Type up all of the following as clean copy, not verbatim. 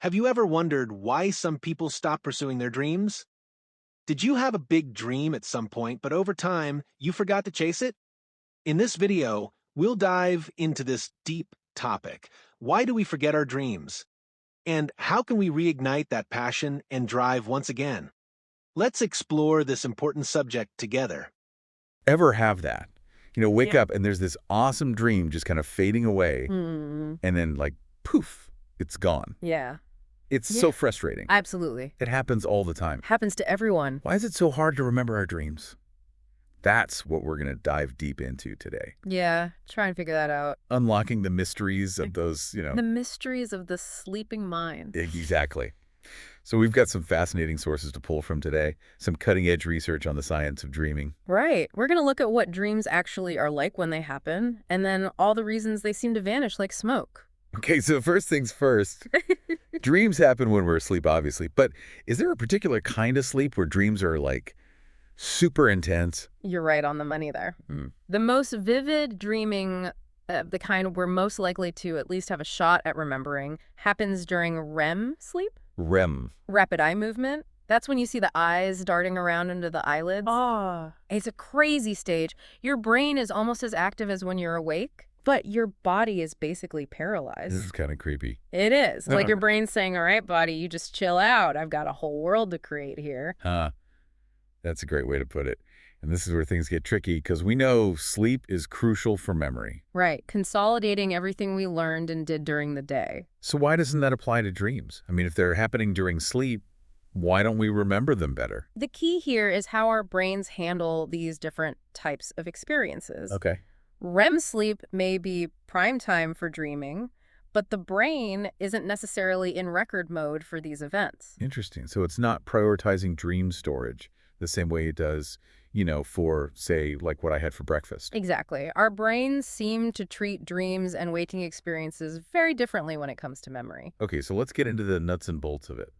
Have you ever wondered why some people stop pursuing their dreams? Did you have a big dream at some point, but over time, you forgot to chase it? In this video, we'll dive into this deep topic. Why do we forget our dreams? And how can we reignite that passion and drive once again? Let's explore this important subject together. Ever have that? Wake Yeah. up and there's this awesome dream just kind of fading away, Mm, and then like, poof, it's gone. yeah, It's Yeah. so frustrating. absolutely. It happens all the time. Happens to everyone. Why is it so hard to remember our dreams? That's what we're going to dive deep into today. Yeah, try and figure that out. Unlocking the mysteries of those, The mysteries of the sleeping mind. Exactly. So we've got some fascinating sources to pull from today, some cutting-edge research on the science of dreaming. Right. We're going to look at what dreams actually are like when they happen, and then all the reasons they seem to vanish like smoke. Okay, so first things first, dreams happen when we're asleep, obviously, but is there a particular kind of sleep where dreams are like super intense? You're right on the money there. Hmm. The most vivid dreaming, the kind we're most likely to at least have a shot at remembering, happens during REM sleep, REM. rapid eye movement. That's when you see the eyes darting around under the eylids. It's a crazy stage. Your brain is almost as active as when you're awake, but your body is basically This paralyzed. is kind of creepy. It is. Like Uh-uh. your brain's saying, all right, body, you just chill out. I've got a whole world to create here. Huh. That's a great way to put it. And this is where things get tricky because we know sleep is crucial for memory. Right. Consolidating everything we learned and did during the day. So why doesn't that apply to dreams? I mean, if they're happening during sleep, why don't we remember them better? The key here is how our brains handle these different types of experiences. Okay. REM sleep may be prime time for dreaming, but the brain isn't necessarily in record mode for these events. Interesting. So it's not prioritizing dream storage the same way it does, for, say, like what I had for breakfast. Exactly. Our brains seem to treat dreams and waking experiences very differently when it comes to memory. Okay, so let's get into the nuts and bolts of it,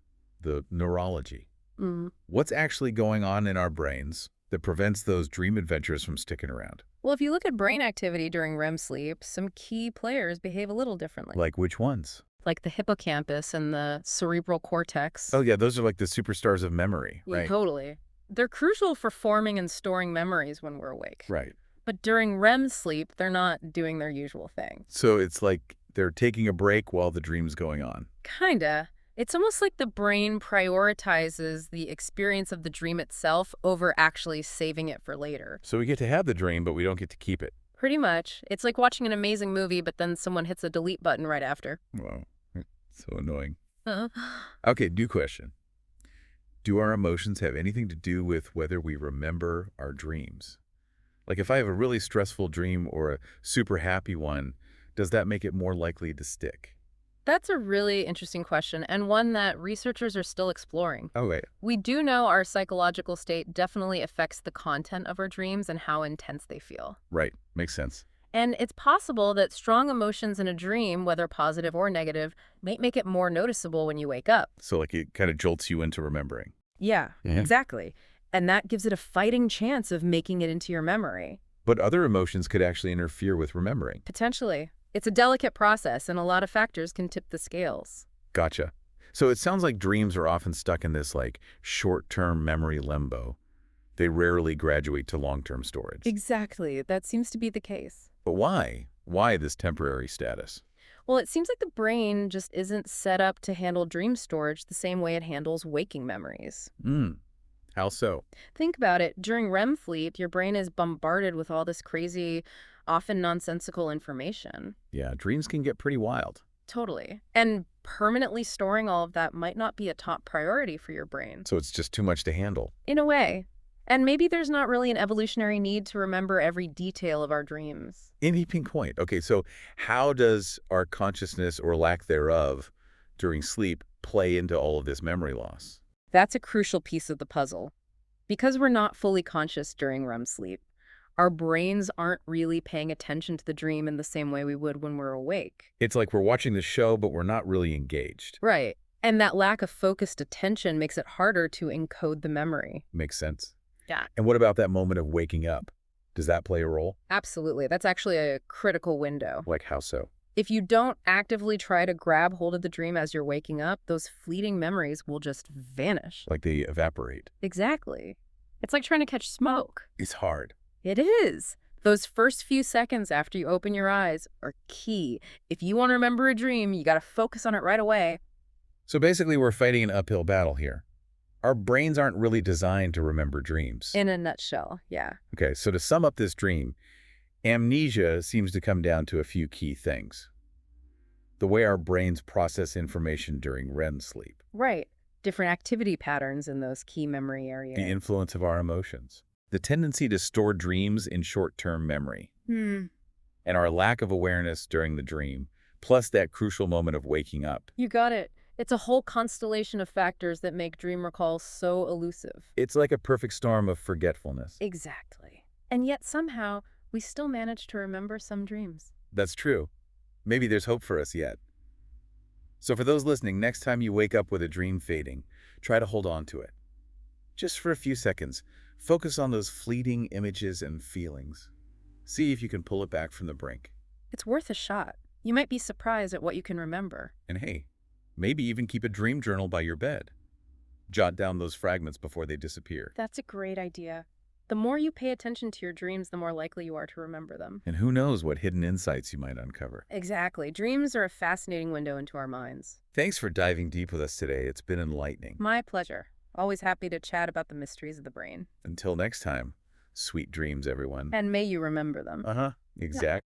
the neurology. Mm. What's actually going on in our brains that prevents those dream adventures from sticking around? Well, if you look at brain activity during REM sleep, some key players behave a little differently. Like which ones? Like the hippocampus and the cerebral cortex. Oh, yeah, those are like the superstars of memory, Yeah, right? totally. They're crucial for forming and storing memories when we're awake. Right. But during REM sleep, they're not doing their usual thing. So it's like they're taking a break while the dream's going on. Kinda. It's almost like the brain prioritizes the experience of the dream itself over actually saving it for later. So we get to have the dream, but we don't get to keep it. Pretty much. It's like watching an amazing movie, but then someone hits a delete button right after. Wow. So annoying. Uh, Okay, new question. Do our emotions have anything to do with whether we remember our dreams? Like if I have a really stressful dream or a super happy one, does that make it more likely to stick? That's a really interesting question, and one that researchers are still exploring. Oh, wait. We do know our psychological state definitely affects the content of our dreams and how intense they feel. Right. Makes sense. And it's possible that strong emotions in a dream, whether positive or negative, might make it more noticeable when you wake up. So like it kind of jolts you into remembering. Yeah, Yeah. exactly. And that gives it a fighting chance of making it into your memory. But other emotions could actually interfere with remembering. Potentially. It's a delicate process, and a lot of factors can tip the scales. Gotcha. So it sounds like dreams are often stuck in this like short-term memory limbo. They rarely graduate to long-term storage. Exactly. That seems to be the case. But why? Why this temporary status? Well, it seems like the brain just isn't set up to handle dream storage the same way it handles waking memories. How so? Think about it. During REM sleep, your brain is bombarded with all this crazy, often nonsensical information. Yeah, dreams can get pretty wild. Totally. And permanently storing all of that might not be a top priority for your brain. So it's just too much to handle. In a way. And maybe there's not really an evolutionary need to remember every detail of our dreams. Interesting point. Okay, so how does our consciousness or lack thereof during sleep play into all of this memory loss? That's a crucial piece of the puzzle. Because we're not fully conscious during REM sleep, our brains aren't really paying attention to the dream in the same way we would when we're awake. It's like we're watching the show, but we're not really engaged. Right. And that lack of focused attention makes it harder to encode the memory. Makes sense. Yeah. And what about that moment of waking up? Does that play a role? Absolutely. That's actually a critical window. Like how so? If you don't actively try to grab hold of the dream as you're waking up, those fleeting memories will just vanish. Like they evaporate. Exactly. It's like trying to catch smoke. It's hard. It is. Those first few seconds after you open your eyes are key. If you want to remember a dream, you got to focus on it right away. So basically, we're fighting an uphill battle here. Our brains aren't really designed to remember dreams. In a nutshell, yeah. Okay, so to sum up this dream, amnesia seems to come down to a few key things. The way our brains process information during REM sleep. Right. Different activity patterns in those key memory areas. The influence of our emotions. The tendency to store dreams in short-term memory. And our lack of awareness during the dream, plus that crucial moment of waking up. You got it. It's a whole constellation of factors that make dream recall so elusive. It's like a perfect storm of forgetfulness. Exactly. And yet somehow, we still manage to remember some dreams. That's true. Maybe there's hope for us yet. So for those listening, next time you wake up with a dream fading, try to hold on to it. Just for a few seconds, focus on those fleeting images and feelings. See if you can pull it back from the brink. It's worth a shot. You might be surprised at what you can remember. And hey, maybe even keep a dream journal by your bed. Jot down those fragments before they disappear. That's a great idea. The more you pay attention to your dreams, the more likely you are to remember them. And who knows what hidden insights you might uncover. Exactly. Dreams are a fascinating window into our minds. Thanks for diving deep with us today. It's been enlightening. My pleasure. Always happy to chat about the mysteries of the brain. Until next time, sweet dreams, everyone. And may you remember them. Exactly.